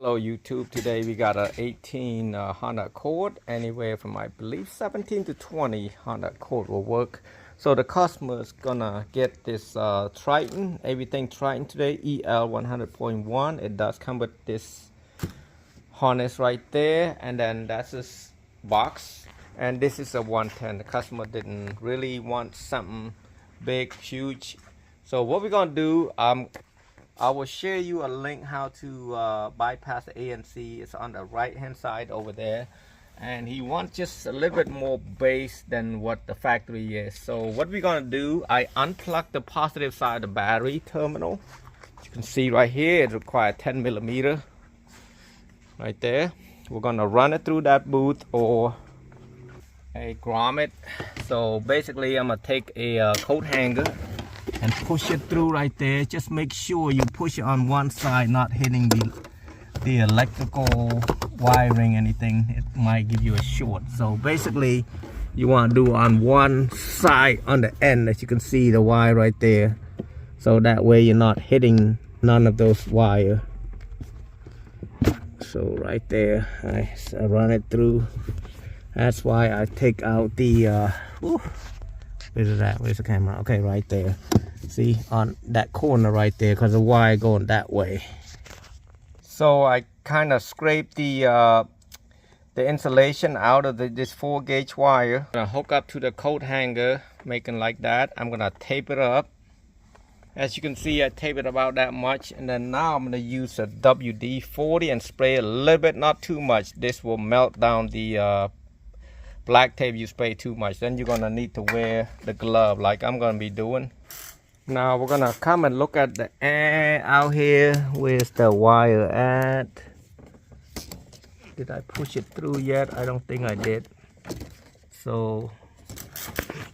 Hello YouTube, today we got a 18 Honda Accord, anywhere from I believe 17 to 20 Honda Accord will work. So the customer is gonna get this Triton, everything Triton today, EL 100.1. It does come with this harness right there, and then that's this box, and this is a 110. The customer didn't really want something big, huge. So what we're gonna do, I will share you a link how to bypass the ANC. It's on the right hand side over there, and he wants just a little bit more bass than what the factory is. So what we're gonna do, I unplug the positive side of the battery terminal. You can see right here it requires 10 millimeter right there. We're gonna run it through that booth or a grommet. So basically I'm gonna take a coat hanger and push it through right there. Just make sure you push it on one side, not hitting the electrical wiring, anything. It might give you a short. So basically you want to do on one side on the end, as you can see the wire right there, so that way you're not hitting none of those wire. So right there I run it through. That's why I take out the where's that? Where's the camera? Okay, right there. See, on that corner right there, because the wire going that way. So I kind of scraped the insulation out of this 4-gauge wire. I'm gonna hook up to the coat hanger, making like that. I'm gonna tape it up. As you can see, I tape it about that much, and then now I'm gonna use a WD-40 and spray a little bit, not too much. This will melt down the black tape. You spray too much, then you're gonna need to wear the glove like I'm gonna be doing. Now we're gonna come and look at the air out here. Where's the wire at? Did I push it through yet? I don't think I did. So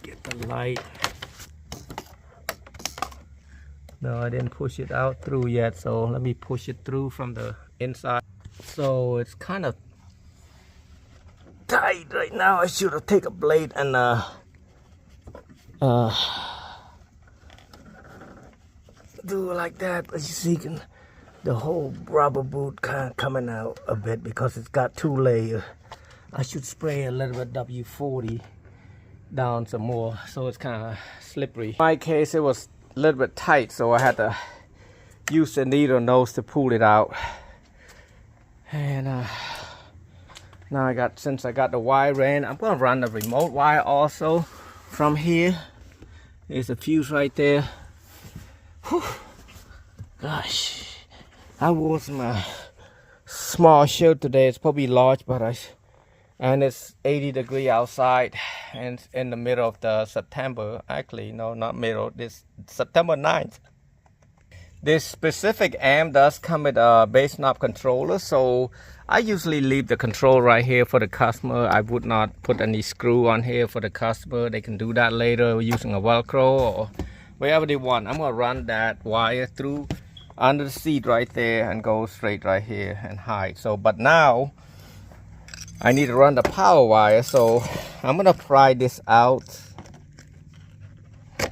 get the light. No, I didn't push it out through yet, so let me push it through from the inside. So it's kind of tight right now. I should have taken a blade and do it like that. But you see, the whole rubber boot kind of coming out a bit because it's got 2 layers. I should spray a little bit WD-40 down some more, so it's kind of slippery. In my case, it was a little bit tight, so I had to use the needle nose to pull it out. And now since I got the wire in, I'm gonna run the remote wire also from here. There's a fuse right there. Whew. Gosh, I wore my small shirt today. It's probably large, but and it's 80 degrees outside, and it's in the middle of the September. Actually, no, not middle. This September 9th. This specific amp does come with a bass knob controller, so I usually leave the control right here for the customer. I would not put any screw on here for the customer. They can do that later using a Velcro or wherever they want. I'm gonna run that wire through under the seat right there and go straight right here and hide. So, but now I need to run the power wire, so I'm gonna pry this out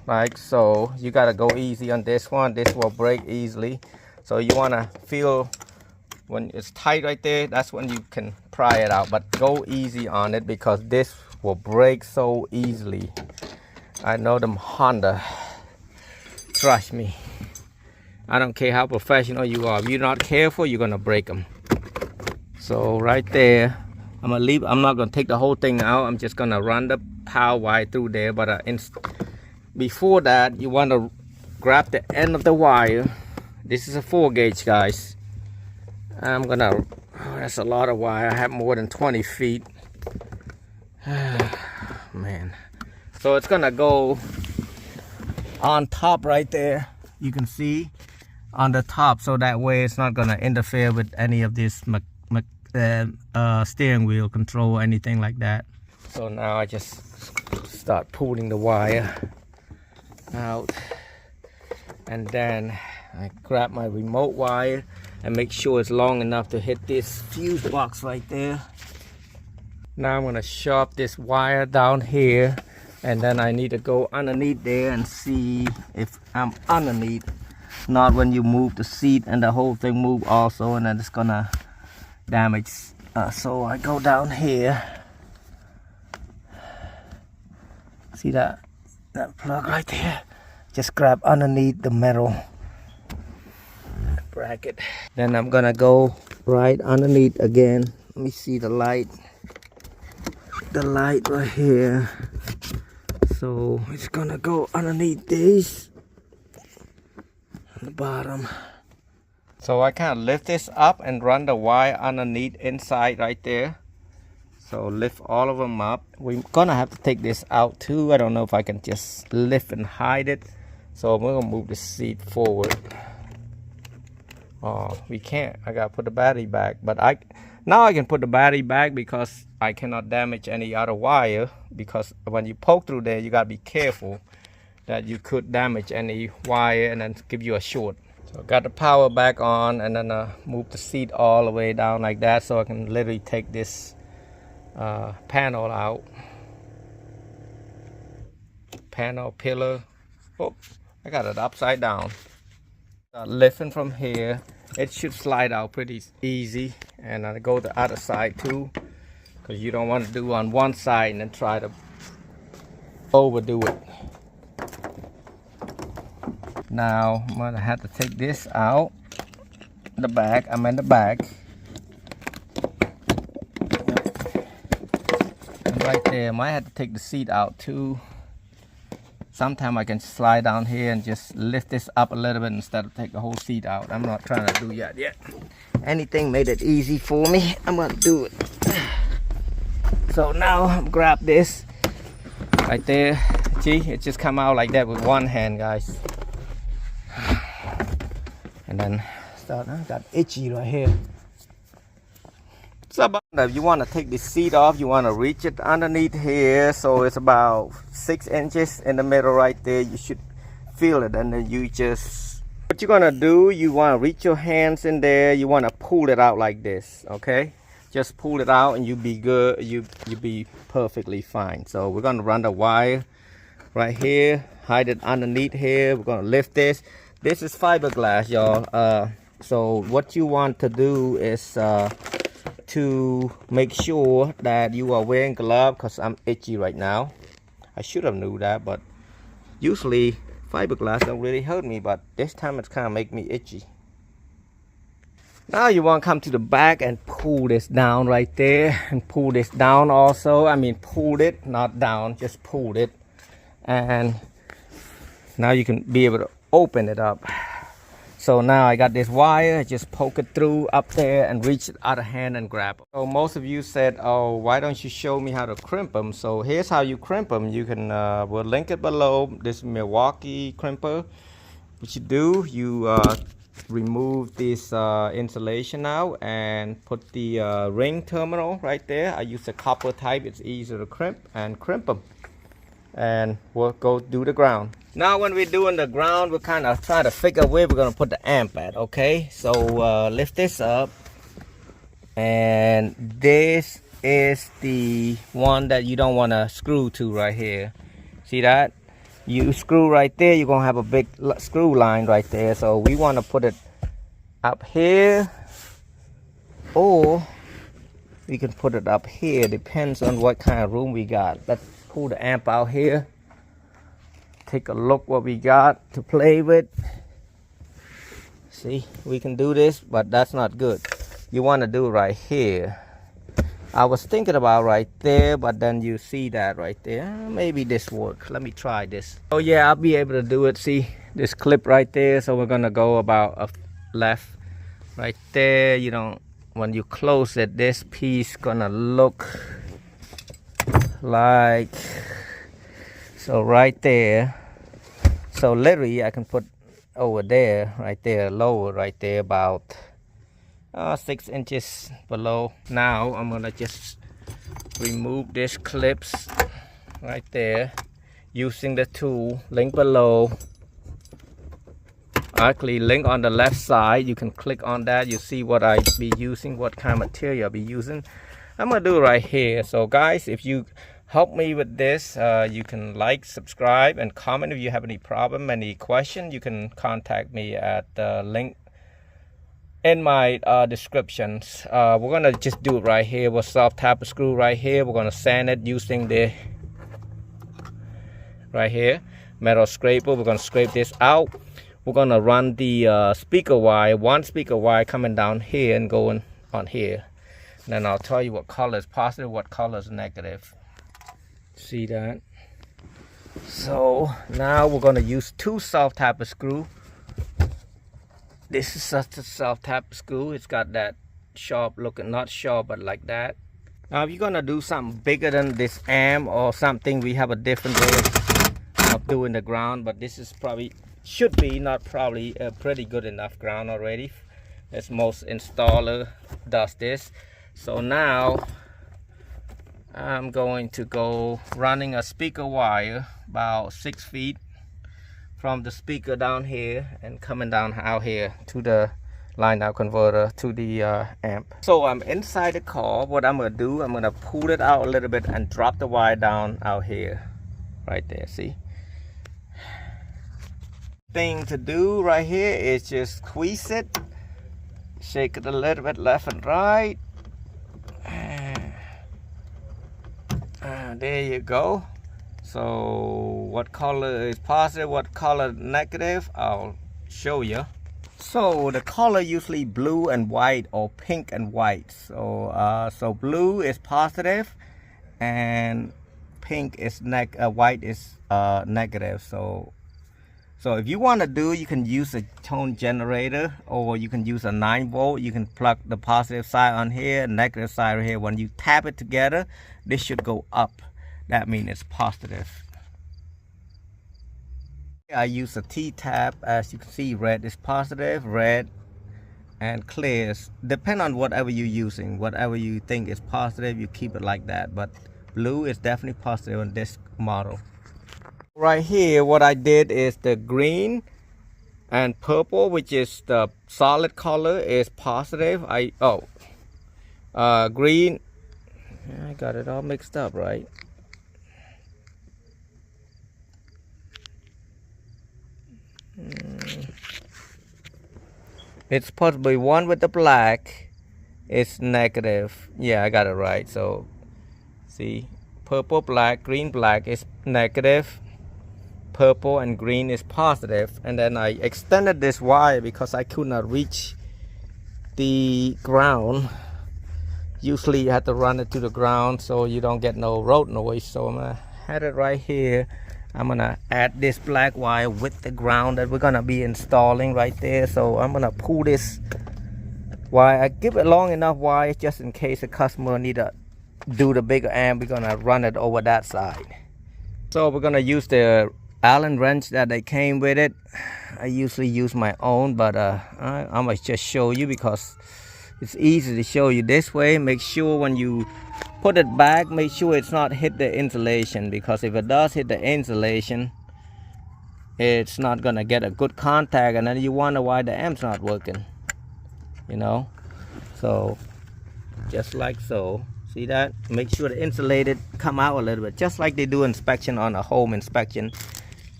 like so. You gotta go easy on this one. This will break easily, so you wanna feel when it's tight right there. That's when you can pry it out, but go easy on it because this will break so easily. I know them Honda. Trust me, I don't care how professional you are. If you're not careful, you're gonna break them. So right there, I'm gonna leave. I'm not gonna take the whole thing out. I'm just gonna run the power wire through there. But before that, you want to grab the end of the wire. This is a 4-gauge, guys. I'm gonna. Oh, that's a lot of wire. I have more than 20 feet. Man. So it's gonna go on top right there. You can see on the top, so that way it's not gonna interfere with any of this steering wheel control or anything like that. So now I just start pulling the wire out, and then I grab my remote wire and make sure it's long enough to hit this fuse box right there. Now I'm gonna shove this wire down here, and then I need to go underneath there and see if I'm underneath. Not when you move the seat and the whole thing move also, and then it's gonna damage. So I go down here. See that plug right there? Just grab underneath the metal bracket. Then I'm gonna go right underneath again. Let me see the light. The light right here. So it's gonna go underneath this on the bottom. So I kind of lift this up and run the wire underneath inside right there. So lift all of them up. We're gonna have to take this out too. I don't know if I can just lift and hide it. So we're gonna move the seat forward. Oh, we can't. I gotta put the battery back. But now I can put the battery back because I cannot damage any other wire. Because when you poke through there, you gotta be careful that you could damage any wire and then give you a short. So got the power back on, and then move the seat all the way down like that, so I can literally take this panel out. Panel, pillar. Oh, I got it upside down. Lifting from here, it should slide out pretty easy. And I go the other side too, because you don't want to do on one side and then try to overdo it. Now I'm gonna have to take this out. The back, I'm in the back. And right there, I might have to take the seat out too. Sometimes I can slide down here and just lift this up a little bit instead of take the whole seat out. I'm not trying to do that yet. Anything made it easy for me, I'm gonna do it. So now I'm grab this right there. See, it just come out like that with one hand, guys. And then got itchy right here. So if you want to take the seat off, you want to reach it underneath here. So it's about 6 inches in the middle right there. You should feel it, and then you just, what you're gonna do, you want to reach your hands in there. You want to pull it out like this, okay? Just pull it out and you be good. You be perfectly fine. So we're gonna run the wire right here, hide it underneath here. We're gonna lift this. This is fiberglass, y'all. So what you want to do is to make sure that you are wearing gloves, because I'm itchy right now. I should have knew that, but usually fiberglass don't really hurt me, but this time it's kind of make me itchy. Now you want to come to the back and pull this down right there, and pull this down also. I mean, pull it, not down, just pull it. And now you can be able to open it up. So now I got this wire, just poke it through up there and reach it out of hand and grab it. So most of you said, oh, why don't you show me how to crimp them? So here's how you crimp them. You can, we'll link it below. This Milwaukee crimper. What you do, you remove this insulation out and put the ring terminal right there. I use a copper type, it's easier to crimp, and crimp them. And we'll go do the ground. Now when we're doing the ground, we're kind of trying to figure where we're going to put the amp at, okay? So lift this up, and this is the one that you don't want to screw to right here. See that? You screw right there, you're going to have a big screw line right there. So we want to put it up here, or we can put it up here. Depends on what kind of room we got. Let's pull the amp out here. Take a look what we got to play with. See, we can do this, but that's not good. You want to do it right here. I was thinking about right there, but then you see that right there. Maybe this works. Let me try this. Oh yeah, I'll be able to do it. See this clip right there. So we're gonna go about a left right there. You don't, when you close it, this piece gonna look like so right there. So literally I can put over there, right there, lower right there, about 6 inches below. Now I'm gonna just remove this clips right there using the tool. Link below. Actually, link on the left side. You can click on that. You see what I be using, what kind of material I'll be using. I'm gonna do it right here. So guys, if you help me with this, you can like, subscribe, and comment. If you have any problem, any question, you can contact me at the link in my descriptions. We're gonna just do it right here with soft tap screw right here. We're gonna sand it using the right here metal scraper. We're gonna scrape this out. We're gonna run the speaker wire, one speaker wire coming down here and going on here. And then I'll tell you what color is positive, what color is negative. See that? So now we're gonna use two soft tap screw. This is such a soft tap screw. It's got that sharp looking, not sharp, but like that. Now if you're gonna do something bigger than this amp or something, we have a different way of doing the ground, but this is probably, should be, not probably, a pretty good enough ground already, as most installer does this. So now I'm going to go running a speaker wire about 6 feet from the speaker down here and coming down out here to the line out converter to the amp. So I'm inside the car. What I'm gonna do, I'm gonna pull it out a little bit and drop the wire down out here, right there. See, thing to do right here is just squeeze it, shake it a little bit left and right. There you go. So what color is positive, what color negative, I'll show you. So the color usually blue and white or pink and white. So so blue is positive and pink is white is negative. So if you want to do, you can use a tone generator, or you can use a 9-volt. You can plug the positive side on here, negative side right here. When you tap it together, this should go up. That means it's positive. I use a T-tap. As you can see, red is positive, red and clear is, depend on whatever you're using. Whatever you think is positive, you keep it like that. But blue is definitely positive on this model. Right here, what I did is the green and purple, which is the solid color, is positive. Green, I got it all mixed up, right? It's supposed to be one with the black. It's negative. Yeah, I got it right. So see, purple, black, green, black is negative. Purple and green is positive. And then I extended this wire because I could not reach the ground. Usually you have to run it to the ground so you don't get no road noise. So I'm gonna have it right here. I'm gonna add this black wire with the ground that we're gonna be installing right there. So I'm gonna pull this wire. I give it long enough wire just in case the customer need to do the bigger amp. We're gonna run it over that side. So we're gonna use the Allen wrench that they came with it. I usually use my own, but I must just show you because it's easy to show you this way. Make sure when you put it back, make sure it's not hit the insulation, because if it does hit the insulation, it's not gonna get a good contact, and then you wonder why the amp's not working, you know. So just like so, see that? Make sure the insulated come out a little bit, just like they do inspection on a home inspection.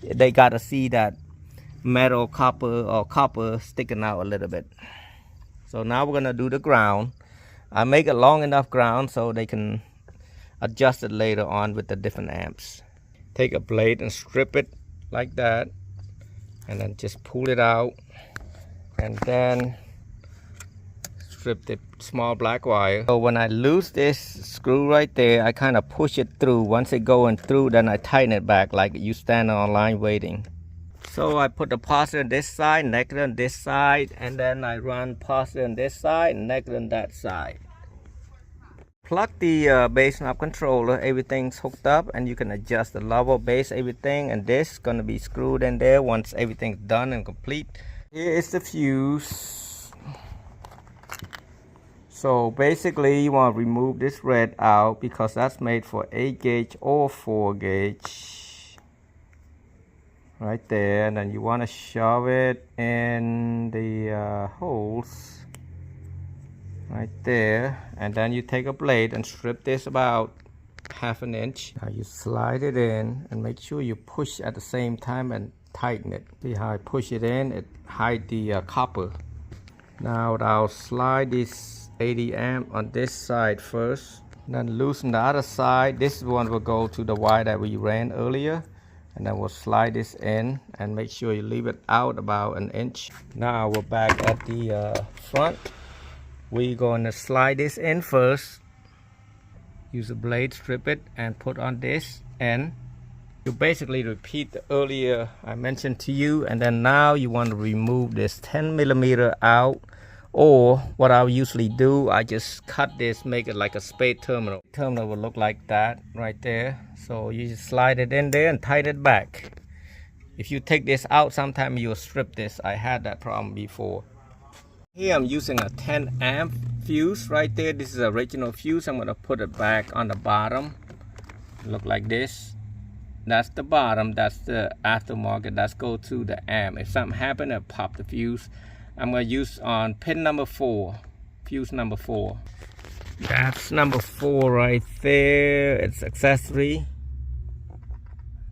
They gotta see that metal, copper sticking out a little bit. So now we're gonna do the ground. I make it long enough ground so they can adjust it later on with the different amps. Take a blade and strip it like that, and then just pull it out, and then strip the small black wire. So when I lose this screw right there, I kind of push it through. Once it going through, then I tighten it back like you stand on line waiting. So I put the positive on this side, negative on this side, and then I run positive on this side, negative on that side. Plug the bass knob controller. Everything's hooked up, and you can adjust the level, bass, everything, and this is gonna be screwed in there once everything's done and complete. Here is the fuse. So basically you want to remove this red out because that's made for 8 gauge or 4 gauge. Right there, and then you want to shove it in the holes right there, and then you take a blade and strip this about 1/2 inch. Now you slide it in and make sure you push at the same time and tighten it. See how I push it in, it hides the copper. Now I'll slide this 80 amp on this side first, then loosen the other side. This one will go to the wire that we ran earlier, and then we'll slide this in and make sure you leave it out about an inch. Now we're back at the front. We're going to slide this in first. Use a blade, strip it, and put on this end. You basically repeat the earlier I mentioned to you, and then now you want to remove this 10 millimeter out, or what I usually do, I just cut this, make it like a spade terminal. Terminal will look like that right there. So you just slide it in there and tighten it back. If you take this out, sometimes you'll strip this. I had that problem before. Here I'm using a 10 amp fuse right there. This is the original fuse. I'm going to put it back on the bottom. Look like this. That's the bottom, that's the aftermarket, that's go to the amp. If something happened, it'll pop the fuse. I'm going to use on pin number 4, fuse number 4. That's number 4 right there. It's accessory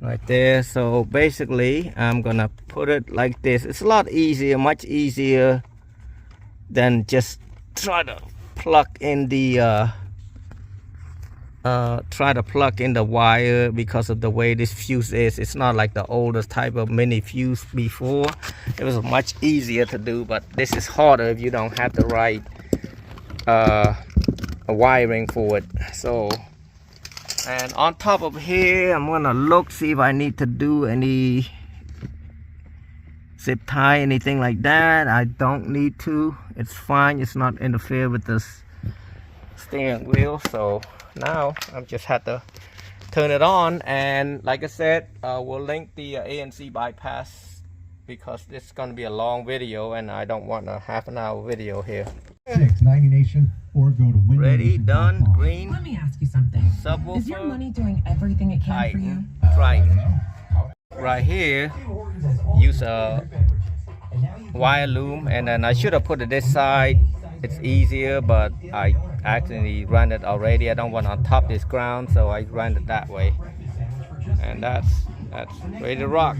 right there. So basically I'm gonna put it like this. It's a lot easier, much easier than just try to plug in the wire, because of the way this fuse is. It's not like the oldest type of mini fuse before. It was much easier to do, but this is harder if you don't have the right wiring for it. So, and on top of here, I'm gonna look, see if I need to do any zip tie, anything like that. I don't need to. It's fine. It's not interfere with this steering wheel. So now I just had to turn it on, and like I said, we'll link the ANC bypass, because this is going to be a long video and I don't want a half-an-hour video here. 90 Nation, or go to Windows. Ready, done, green. Let me ask you something. Subwoofer. Is your money doing everything it can for you? Triton. Right here, use a wire loom, and then I should have put it this side. It's easier, but I actually ran it already. I don't want on top this ground, so I ran it that way. And that's ready to rock.